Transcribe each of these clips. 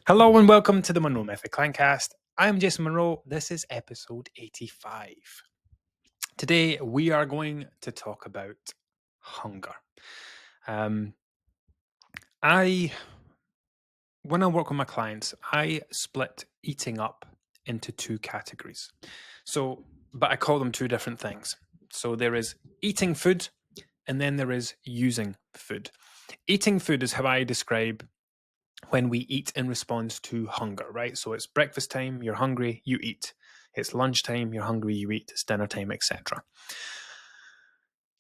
Hello and welcome to the Munro Method Clancast. I'm Jason Munro. This is episode 85. Today we are going to talk about hunger. Um, when I work with my clients, I split eating up into two categories. But I call them two different things. So there is eating food and then there is using food. Eating food is how I describe when we eat in response to hunger, right? So it's breakfast time, you're hungry, you eat. It's lunchtime, you're hungry, you eat. It's dinner time, etc.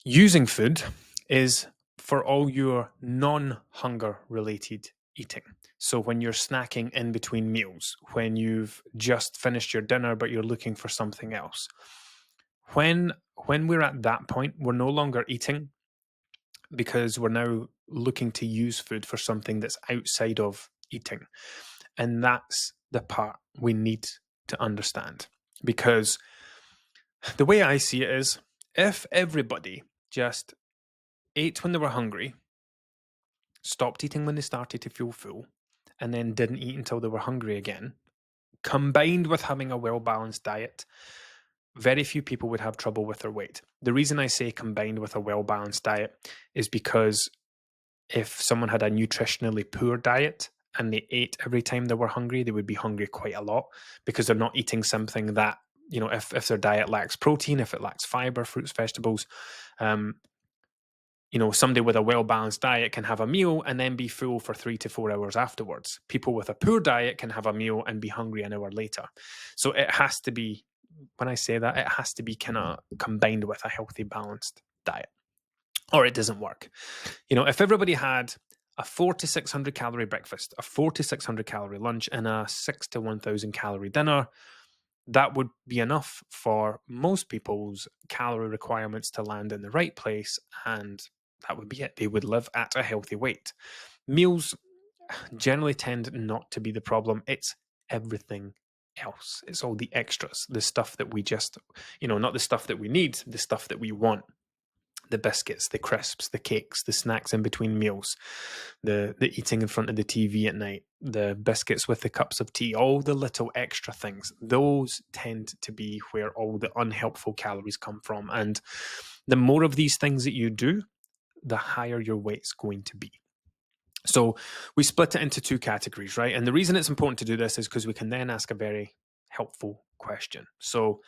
Using food is for all your non-hunger related eating. So when you're snacking in between meals, when you've just finished your dinner but you're looking for something else. When we're at that point, we're no longer eating because we're now looking to use food for something that's outside of eating. And that's the part we need to understand. Because the way I see it is, if everybody just ate when they were hungry, stopped eating when they started to feel full, and then didn't eat until they were hungry again, combined with having a well-balanced diet, very few people would have trouble with their weight. The reason I say combined with a well-balanced diet is because if someone had a nutritionally poor diet and they ate every time they were hungry, they would be hungry quite a lot because they're not eating something that, if their diet lacks protein, if it lacks fiber, fruits, vegetables, somebody with a well-balanced diet can have a meal and then be full for 3 to 4 hours afterwards. People with a poor diet can have a meal and be hungry an hour later. So it has to be, when I say that, it has to be kind of combined with a healthy, balanced diet, or it doesn't work. If everybody had a 400 to 600 calorie breakfast, a 400 to 600 calorie lunch, and a 6 to 1,000 calorie dinner, that would be enough for most people's calorie requirements to land in the right place, and that would be it. They would live at a healthy weight. Meals generally tend not to be the problem. It's everything else. It's all the extras, the stuff that we just, not the stuff that we need, the stuff that we want. The biscuits, the crisps, the cakes, the snacks in between meals, the eating in front of the TV at night, the biscuits with the cups of tea, all the little extra things, those tend to be where all the unhelpful calories come from. And the more of these things that you do, the higher your weight's going to be. So we split it into two categories, right? And the reason it's important to do this is because we can then ask a very helpful question. So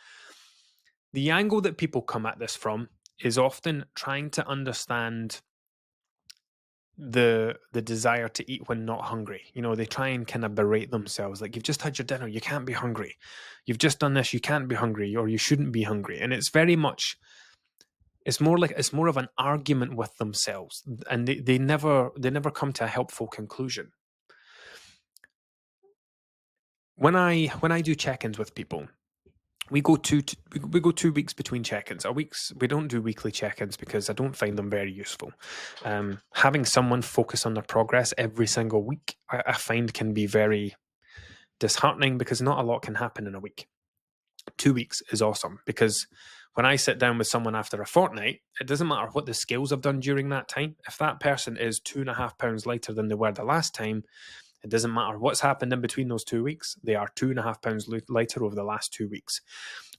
the angle that people come at this from is often trying to understand the desire to eat when not hungry. They try and kind of berate themselves, like, you've just had your dinner, you can't be hungry. You've just done this, you can't be hungry, or you shouldn't be hungry. And it's more of an argument with themselves, and they never come to a helpful conclusion. When I do check-ins with people, we go 2 weeks between check-ins. We don't do weekly check-ins because I don't find them very useful. Having someone focus on their progress every single week, I find can be very disheartening because not a lot can happen in a week. 2 weeks is awesome because when I sit down with someone after a fortnight, it doesn't matter what the scales have done during that time. If that person is 2.5 pounds lighter than they were the last time, it doesn't matter what's happened in between those 2 weeks. They are 2.5 pounds lighter over the last 2 weeks.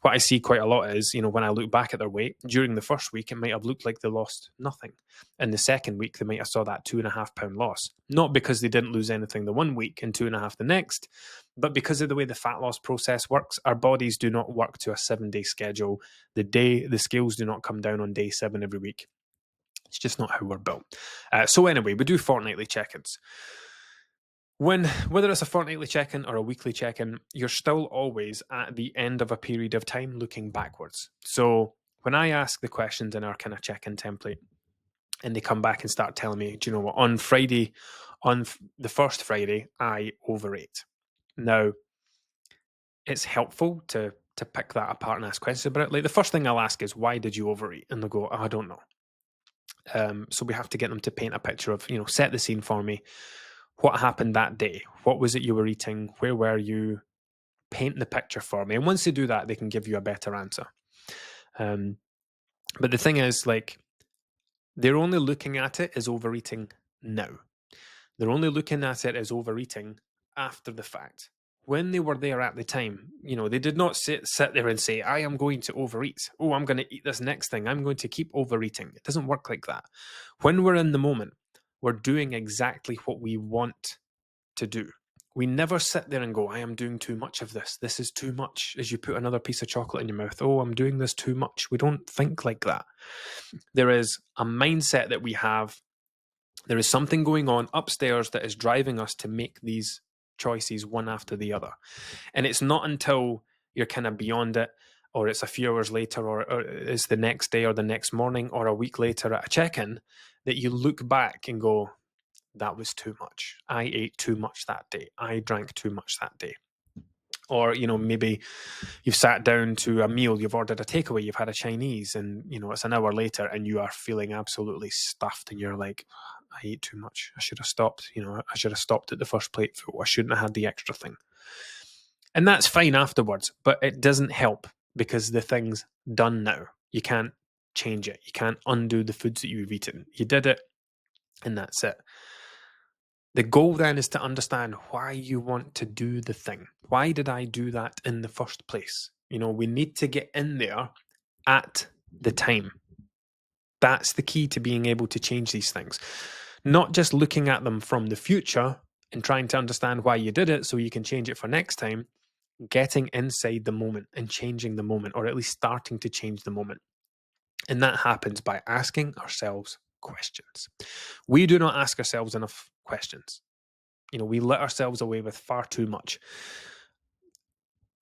What I see quite a lot is, when I look back at their weight, during the first week, it might have looked like they lost nothing. In the second week, they might have saw that 2.5 pound loss. Not because they didn't lose anything the one week and 2.5 the next, but because of the way the fat loss process works. Our bodies do not work to a 7-day schedule. The scales do not come down on day 7 every week. It's just not how we're built. So anyway, we do fortnightly check-ins. Whether it's a fortnightly check-in or a weekly check-in, you're still always at the end of a period of time looking backwards. So when I ask the questions in our kind of check-in template, and they come back and start telling me, do you know what, on the first Friday, I overate. Now, it's helpful to pick that apart and ask questions about it. Like, the first thing I'll ask is, why did you overeat? And they'll go, I don't know. So we have to get them to paint a picture of, set the scene for me. What happened that day? What was it you were eating? Where were you? Paint the picture for me. And once they do that, they can give you a better answer. But the thing is, like, they're only looking at it as overeating now. They're only looking at it as overeating after the fact. When they were there at the time, they did not sit there and say, I am going to overeat. Oh, I'm going to eat this next thing. I'm going to keep overeating. It doesn't work like that. When we're in the moment, we're doing exactly what we want to do. We never sit there and go, I am doing too much of this. This is too much. As you put another piece of chocolate in your mouth, oh, I'm doing this too much. We don't think like that. There is a mindset that we have. There is something going on upstairs that is driving us to make these choices one after the other. And it's not until you're kind of beyond it, or it's a few hours later, or it's the next day or the next morning or a week later at a check-in, that you look back and go, that was too much. I ate too much that day. I drank too much that day. Or, maybe you've sat down to a meal, you've ordered a takeaway, you've had a Chinese, and, it's an hour later and you are feeling absolutely stuffed and you're like, I ate too much. I should have stopped. I should have stopped at the first plateful. I shouldn't have had the extra thing. And that's fine afterwards, but it doesn't help because the thing's done now. You can't change it. You can't undo the foods that you've eaten. You did it, and that's it. The goal then is to understand why you want to do the thing. Why did I do that in the first place? We need to get in there at the time. That's the key to being able to change these things. Not just looking at them from the future and trying to understand why you did it so you can change it for next time. Getting inside the moment and changing the moment, or at least starting to change the moment. And that happens by asking ourselves questions. We do not ask ourselves enough questions. We let ourselves away with far too much.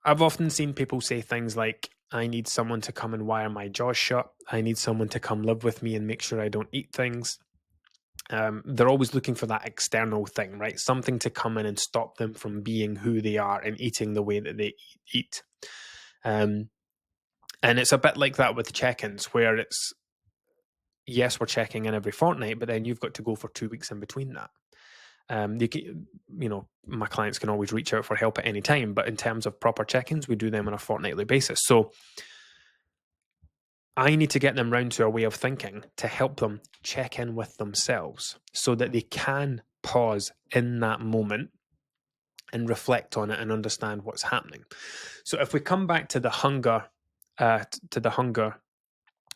I've often seen people say things like, I need someone to come and wire my jaws shut. I need someone to come live with me and make sure I don't eat things. They're always looking for that external thing, right? Something to come in and stop them from being who they are and eating the way that they eat. And it's a bit like that with check-ins, where it's, yes, we're checking in every fortnight, but then you've got to go for 2 weeks in between that. My clients can always reach out for help at any time, but in terms of proper check-ins, we do them on a fortnightly basis. So I need to get them round to a way of thinking to help them check in with themselves so that they can pause in that moment and reflect on it and understand what's happening. So if we come back to the hunger,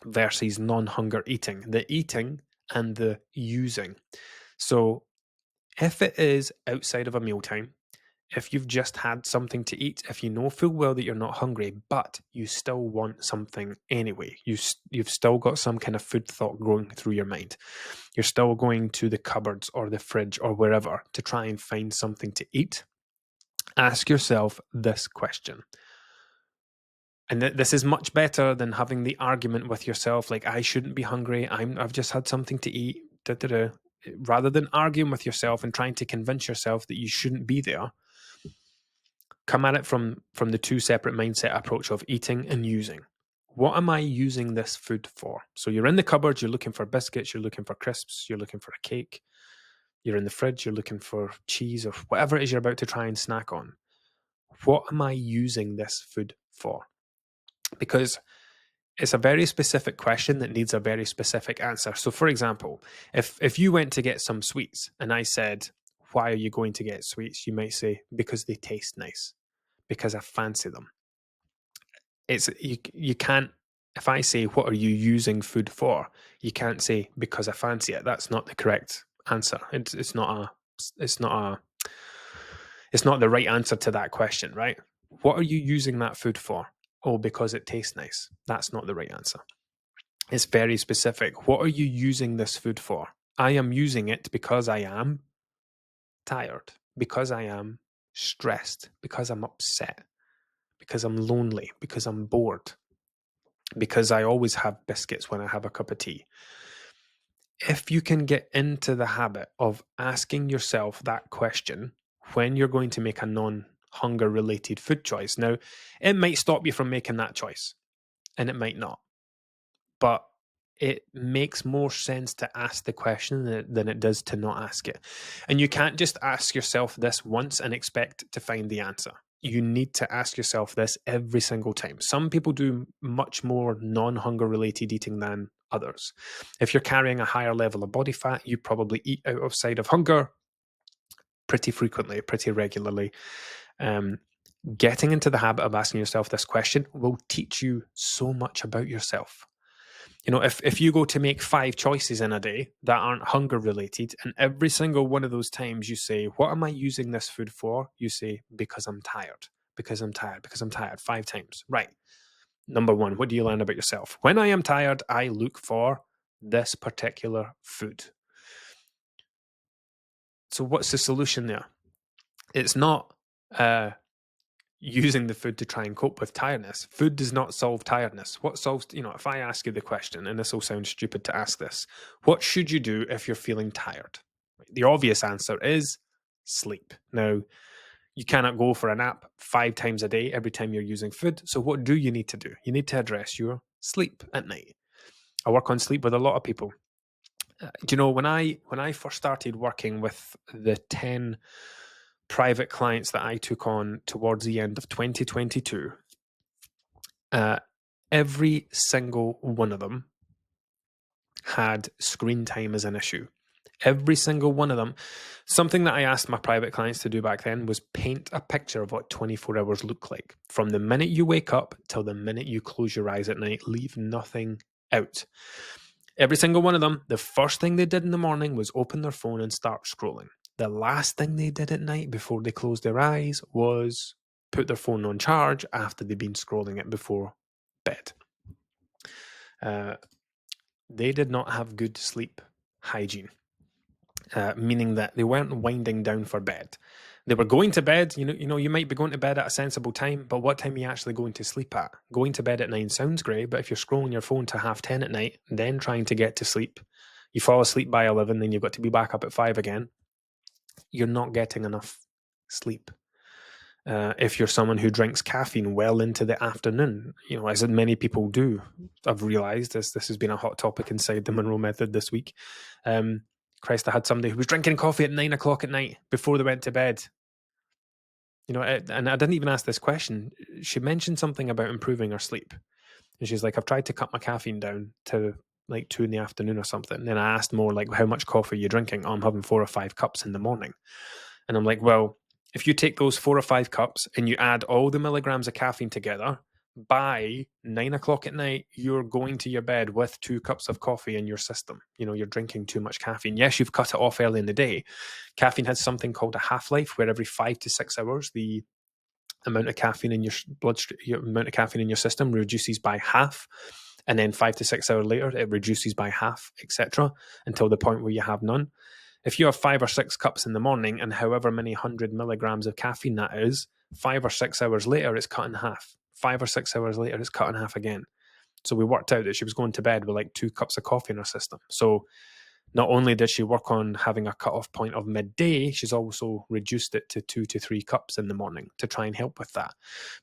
versus non-hunger eating, the eating and the using. So if it is outside of a mealtime, if you've just had something to eat, if you know full well that you're not hungry, but you still want something anyway, you've still got some kind of food thought going through your mind. You're still going to the cupboards or the fridge or wherever to try and find something to eat. Ask yourself this question. And this is much better than having the argument with yourself, like, I shouldn't be hungry. I've just had something to eat. Rather than arguing with yourself and trying to convince yourself that you shouldn't be there, come at it from the two separate mindset approach of eating and using. What am I using this food for? So you're in the cupboard, you're looking for biscuits, you're looking for crisps, you're looking for a cake. You're in the fridge, you're looking for cheese or whatever it is you're about to try and snack on. What am I using this food for? Because it's a very specific question that needs a very specific answer. So for example, if you went to get some sweets and I said, why are you going to get sweets? You might say, because they taste nice, because I fancy them. You can't, if I say, what are you using food for? You can't say, because I fancy it. That's not the correct answer. It's not the right answer to that question, right? What are you using that food for? Oh, because it tastes nice. That's not the right answer. It's very specific. What are you using this food for? I am using it because I am tired, because I am stressed, because I'm upset, because I'm lonely, because I'm bored, because I always have biscuits when I have a cup of tea. If you can get into the habit of asking yourself that question when you're going to make a non-hunger related food choice, now it might stop you from making that choice and it might not, but it makes more sense to ask the question than it does to not ask it. And you can't just ask yourself this once and expect to find the answer. You need to ask yourself this every single time. Some people do much more non-hunger related eating than others. If you're carrying a higher level of body fat, you probably eat outside of hunger. pretty frequently, pretty regularly. Getting into the habit of asking yourself this question will teach you so much about yourself. You know, if you go to make 5 choices in a day that aren't hunger related, and every single one of those times you say, what am I using this food for? You say, because I'm tired, because I'm tired, because I'm tired, 5 times. Right. Number 1, what do you learn about yourself? When I am tired, I look for this particular food. So what's the solution there? It's not using the food to try and cope with tiredness. Food does not solve tiredness. What solves, if I ask you the question, and this will sound stupid to ask this, what should you do if you're feeling tired? The obvious answer is sleep. Now, you cannot go for a nap 5 times a day every time you're using food. So what do you need to do? You need to address your sleep at night. I work on sleep with a lot of people. Do you know, when I first started working with the 10 private clients that I took on towards the end of 2022, every single one of them had screen time as an issue. Every single one of them. Something that I asked my private clients to do back then was paint a picture of what 24 hours look like. From the minute you wake up till the minute you close your eyes at night, leave nothing out. Every single one of them, the first thing they did in the morning was open their phone and start scrolling. The last thing they did at night before they closed their eyes was put their phone on charge after they'd been scrolling it before bed. They did not have good sleep hygiene, meaning that they weren't winding down for bed. They were going to bed. You might be going to bed at a sensible time, but what time are you actually going to sleep at? Going to bed at 9 sounds great, but if you're scrolling your phone to 10:30 at night, then trying to get to sleep, you fall asleep by 11, then you've got to be back up at 5 again. You're not getting enough sleep. If you're someone who drinks caffeine well into the afternoon, as many people do, I've realized this has been a hot topic inside the Munro Method this week. Christ, I had somebody who was drinking coffee at 9 o'clock at night before they went to bed. And I didn't even ask this question. She mentioned something about improving her sleep. And she's like, I've tried to cut my caffeine down to like 2 in the afternoon or something. And I asked more like, how much coffee are you drinking? Oh, I'm having 4 or 5 cups in the morning. And I'm like, well, if you take those 4 or 5 cups and you add all the milligrams of caffeine together, by 9 o'clock at night, you're going to your bed with 2 cups of coffee in your system. You're drinking too much caffeine. Yes, you've cut it off early in the day. Caffeine has something called a half-life, where every 5 to 6 hours, the amount of caffeine in your bloodstream, amount of caffeine in your system reduces by half. And then 5 to 6 hours later, it reduces by half, etc., until the point where you have none. If you have 5 or 6 cups in the morning and however many 100 milligrams of caffeine that is, 5 or 6 hours later, it's cut in half. 5 or 6 hours later, it's cut in half again. So we worked out that she was going to bed with like 2 cups of coffee in her system. So not only did she work on having a cutoff point of midday, she's also reduced it to 2 to 3 cups in the morning to try and help with that.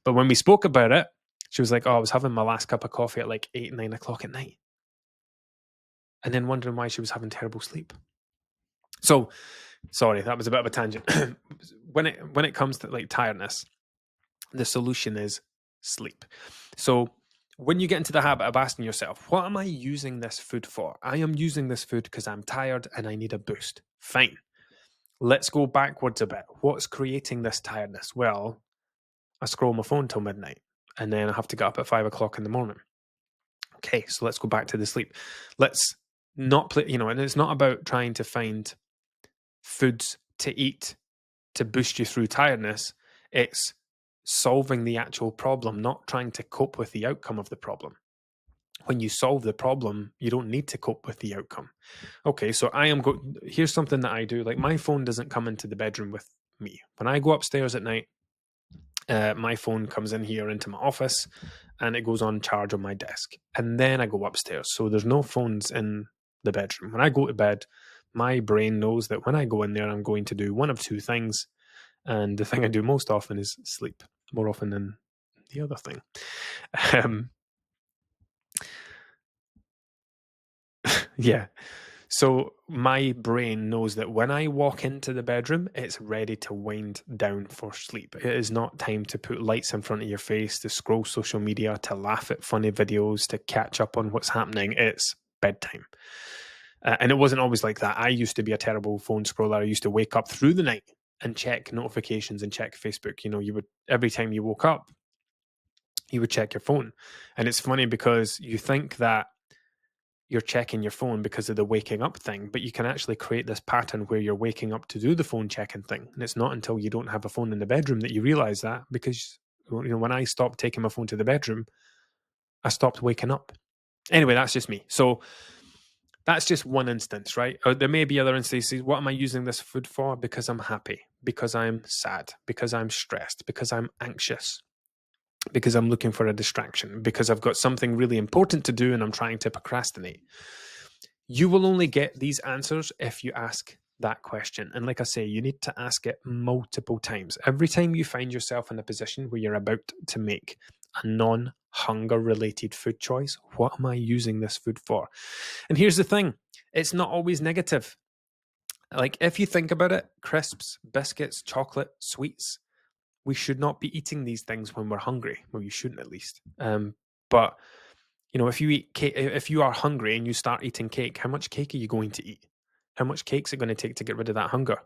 But when we spoke about it, she was like, I was having my last cup of coffee at like 8, 9 o'clock at night. And then wondering why she was having terrible sleep. So, sorry, that was a bit of a tangent. When it comes to like tiredness, the solution is sleep. So when you get into the habit of asking yourself, what am I using this food for? I am using this food because I'm tired and I need a boost. Fine. Let's go backwards a bit. What's creating this tiredness? Well, I scroll my phone till midnight and then I have to get up at 5 o'clock in the morning. Okay, so let's go back to the sleep. Let's not play, and it's not about trying to find foods to eat to boost you through tiredness. It's solving the actual problem, not trying to cope with the outcome of the problem. When you solve the problem, you don't need to cope with the outcome. Okay, so here's something that I do. Like, my phone doesn't come into the bedroom with me. When I go upstairs at night, my phone comes in here into my office and it goes on charge on my desk. And then I go upstairs. So there's no phones in the bedroom. When I go to bed, my brain knows that when I go in there, I'm going to do one of 2 things. And the thing I do most often is sleep, more often than the other thing. Yeah. So my brain knows that when I walk into the bedroom, it's ready to wind down for sleep. It is not time to put lights in front of your face, to scroll social media, to laugh at funny videos, to catch up on what's happening. It's bedtime. And it wasn't always like that. I used to be a terrible phone scroller. I used to wake up through the night and check notifications and check Facebook. You would, every time you woke up, you would check your phone. And it's funny because you think that you're checking your phone because of the waking up thing, but you can actually create this pattern where you're waking up to do the phone checking thing. And it's not until you don't have a phone in the bedroom that you realize that, because when I stopped taking my phone to the bedroom, I stopped waking up. Anyway, that's just me. So that's just one instance, right? There may be other instances. What am I using this food for? Because I'm happy, because I'm sad, because I'm stressed, because I'm anxious, because I'm looking for a distraction, because I've got something really important to do and I'm trying to procrastinate. You will only get these answers if you ask that question. And like I say, you need to ask it multiple times. Every time you find yourself in a position where you're about to make a non-hunger related food choice, what am I using this food for? And here's the thing, it's not always negative. Like, if you think about it, crisps, biscuits, chocolate, sweets, we should not be eating these things when we're hungry. Well, you shouldn't, at least. But if you eat cake, if you are hungry and you start eating cake, how much cake are you going to eat? How much cake's it going to take to get rid of that hunger?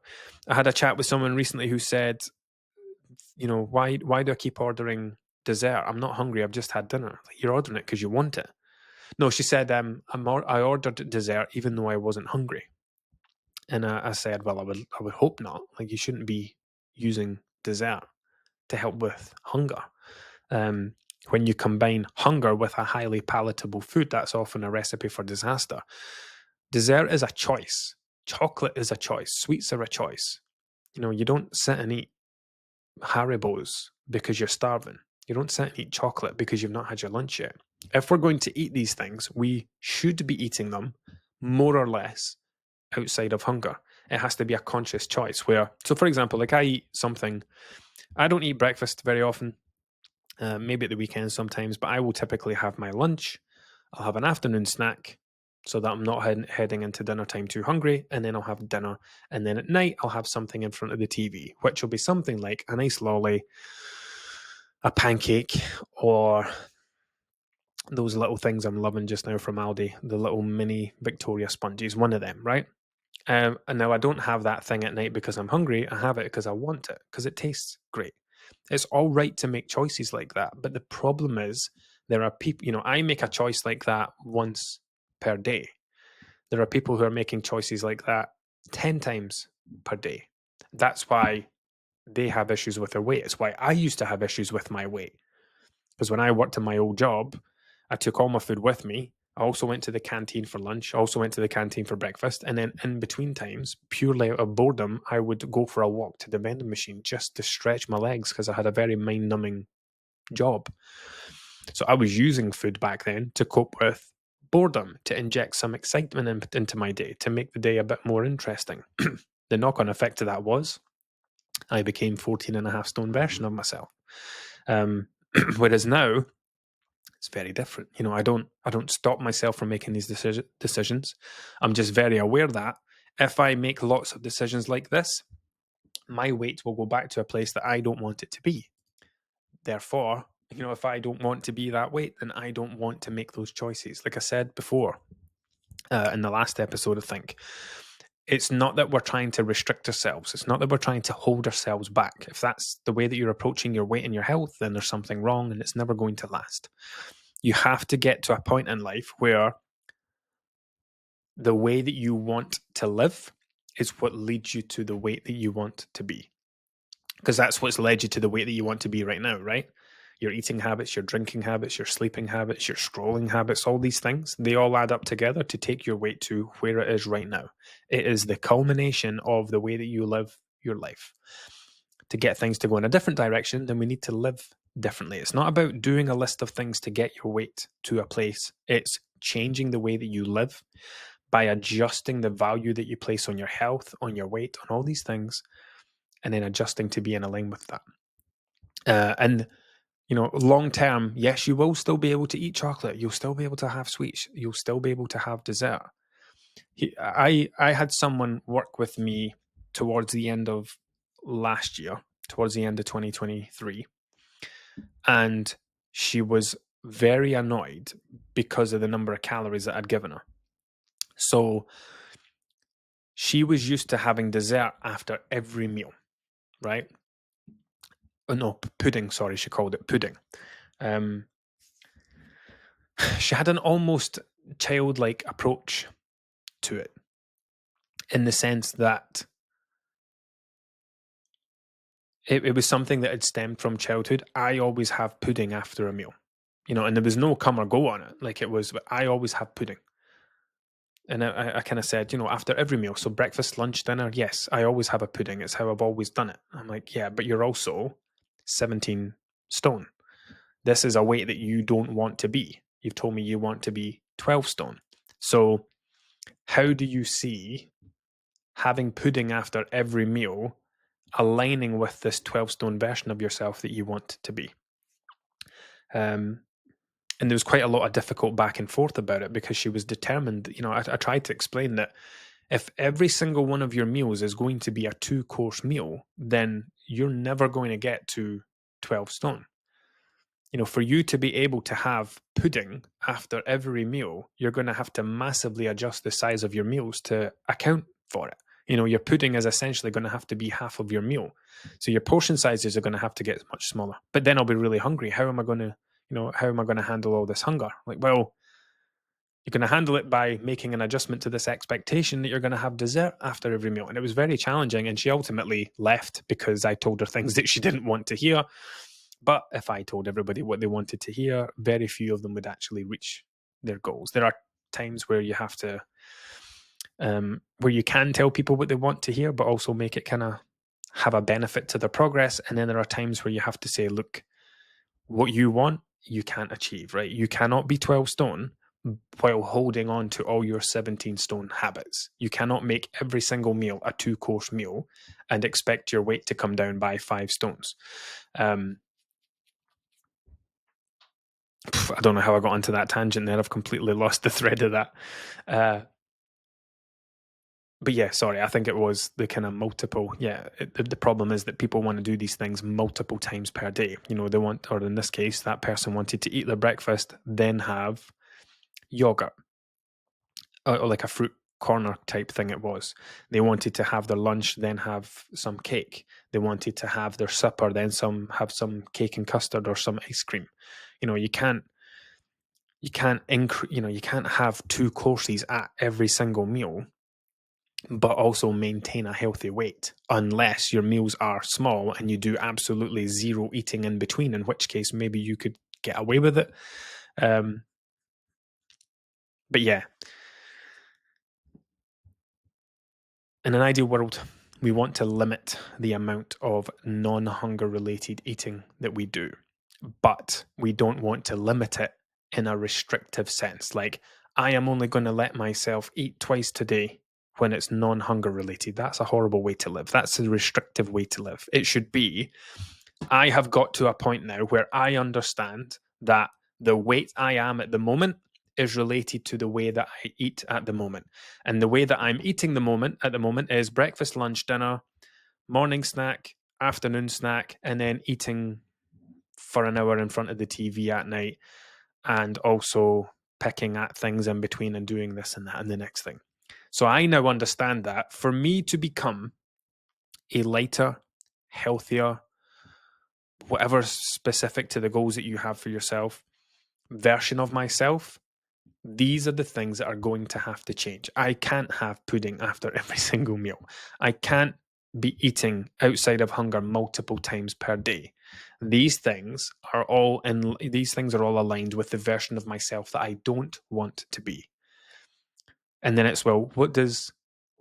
I had a chat with someone recently who said, why do I keep ordering dessert? I'm not hungry. I've just had dinner. Like, you're ordering it because you want it. No, she said, I ordered dessert even though I wasn't hungry. And I said, well, I would hope not. Like, you shouldn't be using dessert to help with hunger. When you combine hunger with a highly palatable food, that's often a recipe for disaster. Dessert is a choice. Chocolate is a choice. Sweets are a choice. You don't sit and eat Haribos because you're starving. You don't sit and eat chocolate because you've not had your lunch yet. If we're going to eat these things, we should be eating them more or less outside of hunger. It has to be a conscious choice so for example, like, I eat something, I don't eat breakfast very often, maybe at the weekends sometimes, but I will typically have my lunch, I'll have an afternoon snack so that I'm not heading into dinner time too hungry, and then I'll have dinner, and then at night I'll have something in front of the TV, which will be something like a nice lolly, a pancake, or those little things I'm loving just now from Aldi, the little mini Victoria sponges, one of them, right? And now I don't have that thing at night because I'm hungry. I have it because I want it, because it tastes great. It's all right to make choices like that. But the problem is, there are people, I make a choice like that once per day. There are people who are making choices like that 10 times per day. That's why they have issues with their weight. It's why I used to have issues with my weight. Because when I worked in my old job, I took all my food with me. I also went to the canteen for lunch. I also went to the canteen for breakfast. And then in between times, purely out of boredom, I would go for a walk to the vending machine just to stretch my legs, because I had a very mind-numbing job. So I was using food back then to cope with boredom, to inject some excitement into my day, to make the day a bit more interesting. The knock-on effect of that was I became 14 and a half stone version of myself. Whereas now, it's very different. I don't stop myself from making these decisions. I'm just very aware that if I make lots of decisions like this, my weight will go back to a place that I don't want it to be. Therefore, if I don't want to be that weight, then I don't want to make those choices. Like I said before, in the last episode, I think, it's not that we're trying to restrict ourselves. It's not that we're trying to hold ourselves back. If that's the way that you're approaching your weight and your health, then there's something wrong and it's never going to last. You have to get to a point in life where the way that you want to live is what leads you to the weight that you want to be. Because that's what's led you to the weight that you want to be right now, right? Your eating habits, your drinking habits, your sleeping habits, your scrolling habits, all these things, they all add up together to take your weight to where it is right now. It is the culmination of the way that you live your life. To get things to go in a different direction, then we need to live differently. It's not about doing a list of things to get your weight to a place. It's changing the way that you live by adjusting the value that you place on your health, on your weight, on all these things, and then adjusting to be in line with that. And long term, yes, you will still be able to eat chocolate. You'll still be able to have sweets. You'll still be able to have dessert. I had someone work with me towards the end of last year, towards the end of 2023, and she was very annoyed because of the number of calories that I'd given her. So she was used to having dessert after every meal. right? Oh, no, pudding, sorry, she called it pudding. She had an almost childlike approach to it, in the sense that it was something that had stemmed from childhood. I always have pudding after a meal, and there was no come or go on it. Like, it was, I always have pudding. And I kind of said, after every meal, so breakfast, lunch, dinner, yes, I always have a pudding. It's how I've always done it. I'm like, yeah, but you're also 17 stone. This is a weight that you don't want to be. You've told me you want to be 12 stone. So how do you see having pudding after every meal aligning with this 12 stone version of yourself that you want to be? And there was quite a lot of difficult back and forth about it, because she was determined. I tried to explain that if every single one of your meals is going to be a 2-course meal, then you're never going to get to 12 stone. For you to be able to have pudding after every meal, you're going to have to massively adjust the size of your meals to account for it. Your pudding is essentially going to have to be half of your meal. So your portion sizes are going to have to get much smaller. But then I'll be really hungry. How am I going to handle all this hunger? Like, well, you're going to handle it by making an adjustment to this expectation that you're going to have dessert after every meal. And it was very challenging. And she ultimately left because I told her things that she didn't want to hear. But if I told everybody what they wanted to hear, very few of them would actually reach their goals. There are times where you have to, where you can tell people what they want to hear, but also make it kind of have a benefit to their progress. And then there are times where you have to say, look, what you want, you can't achieve, right? You cannot be 12 stone while holding on to all your 17 stone habits. You cannot make every single meal a 2-course meal and expect your weight to come down by 5 stones. I don't know how I got onto that tangent there. I've completely lost the thread of that. But yeah, sorry, I think it was the kind of multiple. Yeah, the problem is that people want to do these things multiple times per day. They want, or in this case, that person wanted to eat their breakfast, then have yogurt, or like a fruit corner type thing it was. They wanted to have their lunch, then have some cake. They wanted to have their supper, then have some cake and custard or some ice cream. You can't have 2 courses at every single meal, but also maintain a healthy weight, unless your meals are small and you do absolutely zero eating in between, in which case maybe you could get away with it. But yeah, in an ideal world, we want to limit the amount of non-hunger related eating that we do, but we don't want to limit it in a restrictive sense. Like, I am only going to let myself eat twice today when it's non-hunger related. That's a horrible way to live. That's a restrictive way to live. It should be, I have got to a point now where I understand that the weight I am at the moment is related to the way that I eat at the moment. And the way that I'm eating at the moment is breakfast, lunch, dinner, morning snack, afternoon snack, and then eating for an hour in front of the TV at night, and also picking at things in between and doing this and that and the next thing. So I now understand that for me to become a lighter, healthier, whatever specific to the goals that you have for yourself, version of myself, these are the things that are going to have to change. I can't have pudding after every single meal. I can't be eating outside of hunger multiple times per day. These things are all aligned with the version of myself that I don't want to be. And then it's, well, what does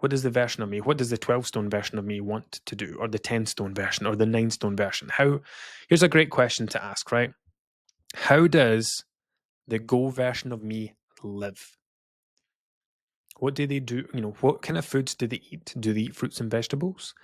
the version of me, what does the 12 stone version of me want to do, or the 10 stone version, or the 9 stone version? Here's a great question to ask, right? How does the goal version of me live? What do they do? What kind of foods do they eat? Do they eat fruits and vegetables?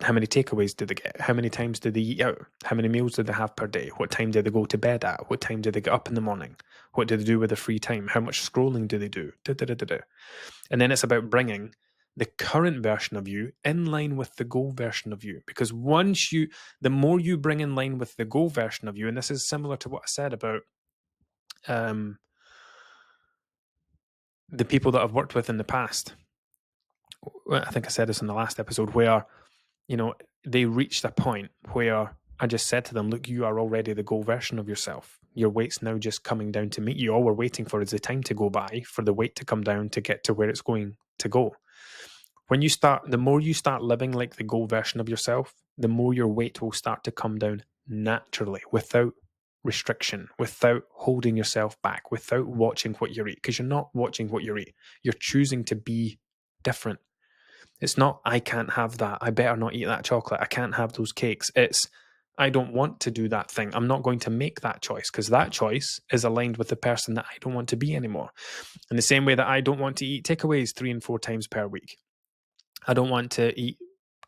How many takeaways do they get? How many times do they eat out? How many meals do they have per day? What time do they go to bed at? What time do they get up in the morning? What do they do with their free time? How much scrolling do they do? And then it's about bringing the current version of you in line with the goal version of you. Because the more you bring in line with the goal version of you, and this is similar to what I said about the people that I've worked with in the past, I think I said this in the last episode, where, they reached a point where I just said to them, look, you are already the goal version of yourself. Your weight's now just coming down to meet you. All we're waiting for is the time to go by for the weight to come down to get to where it's going to go. The more you start living like the goal version of yourself, the more your weight will start to come down naturally, without restriction, without holding yourself back, without watching what you eat, because you're not watching what you eat. You're choosing to be different. It's not, I can't have that. I better not eat that chocolate. I can't have those cakes. It's, I don't want to do that thing. I'm not going to make that choice because that choice is aligned with the person that I don't want to be anymore. In the same way that I don't want to eat takeaways 3 and 4 times per week. I don't want to eat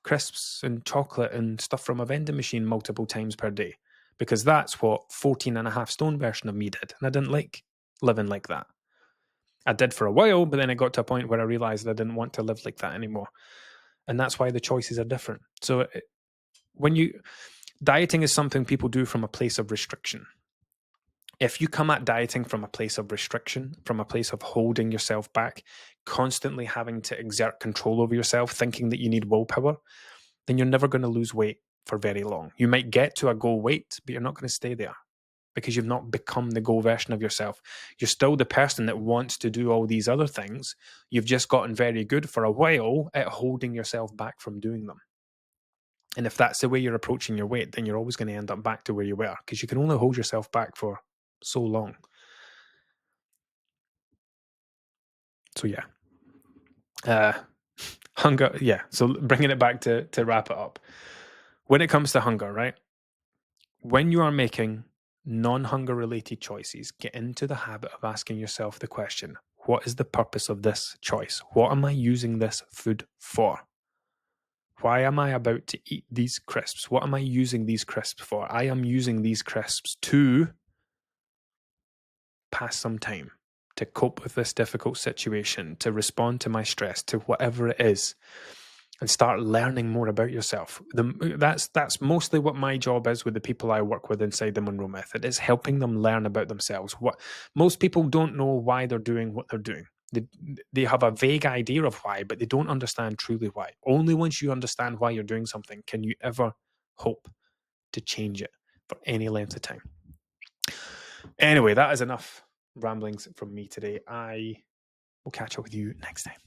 crisps and chocolate and stuff from a vending machine multiple times per day, because that's what 14 and a half stone version of me did. And I didn't like living like that. I did for a while, but then it got to a point where I realized I didn't want to live like that anymore. And that's why the choices are different. So dieting is something people do from a place of restriction. If you come at dieting from a place of restriction, from a place of holding yourself back, constantly having to exert control over yourself, thinking that you need willpower, then you're never going to lose weight for very long. You might get to a goal weight, but you're not going to stay there because you've not become the goal version of yourself. You're still the person that wants to do all these other things. You've just gotten very good for a while at holding yourself back from doing them. And if that's the way you're approaching your weight, then you're always going to end up back to where you were, because you can only hold yourself back for so long. So hunger. Yeah. So bringing it back to wrap it up. When it comes to hunger, right? When you are making non-hunger related choices, get into the habit of asking yourself the question, what is the purpose of this choice? What am I using this food for? Why am I about to eat these crisps? What am I using these crisps for? I am using these crisps to pass some time, to cope with this difficult situation, to respond to my stress, to whatever it is, and start learning more about yourself. That's mostly what my job is with the people I work with inside the Munro Method, is helping them learn about themselves. What most people don't know why they're doing what they're doing. They have a vague idea of why, but they don't understand truly why. Only once you understand why you're doing something can you ever hope to change it for any length of time. Anyway, that is enough ramblings from me today. I will catch up with you next time.